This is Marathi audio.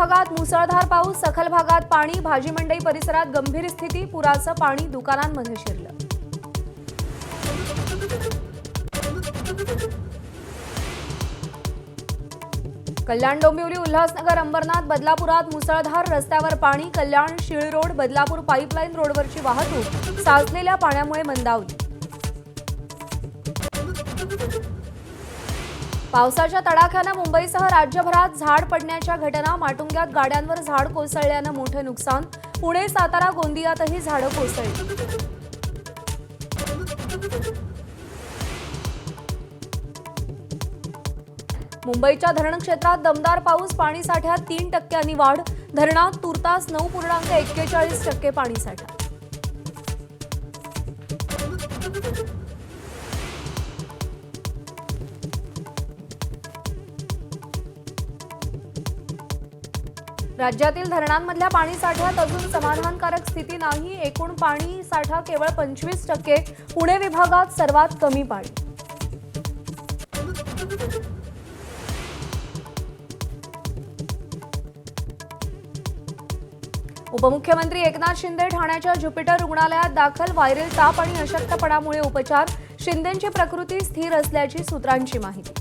भागात मुसळधार पाऊस, सखल भागात पाणी, भाजी मंडई परिसरात गंभीर स्थिती, पुराचं पाणी दुकानांमध्ये शिरलं. कल्याण, डोंबिवली, उल्हासनगर, अंबरनाथ, बदलापुरात मुसळधार, रस्त्यावर पाणी. कल्याण, शिळ रोड, बदलापूर पाईपलाईन रोडवरची वाहतूक साचलेल्या पाण्यामुळे मंदावली. पावसाच्या तडाख्यानं मुंबईसह राज्यभरात झाड पडण्याच्या घटना. माटुंग्यात गाड्यांवर झाड कोसळल्यानं मोठं नुकसान. पुणे, सातारा, गोंदियातही झाडं कोसळली. मुंबईच्या धरण क्षेत्रात दमदार पाऊस, पाणीसाठ्यात 3% वाढ. धरणात तुर्तास 9.41% पाणीसाठा. राज्यातील धरणांमधल्या पाणीसाठ्यात अजून समाधानकारक स्थिती नाही. एकूण पाणी साठा केवळ 25%. पुणे विभागात सर्वात कमी पाणी. उपमुख्यमंत्री एकनाथ शिंदे ठाण्याच्या ज्युपिटर रुग्णालयात दाखल. व्हायरल ताप आणि अशक्तपणामुळे उपचार. शिंदेंची प्रकृती स्थिर असल्याची सूत्रांची माहिती.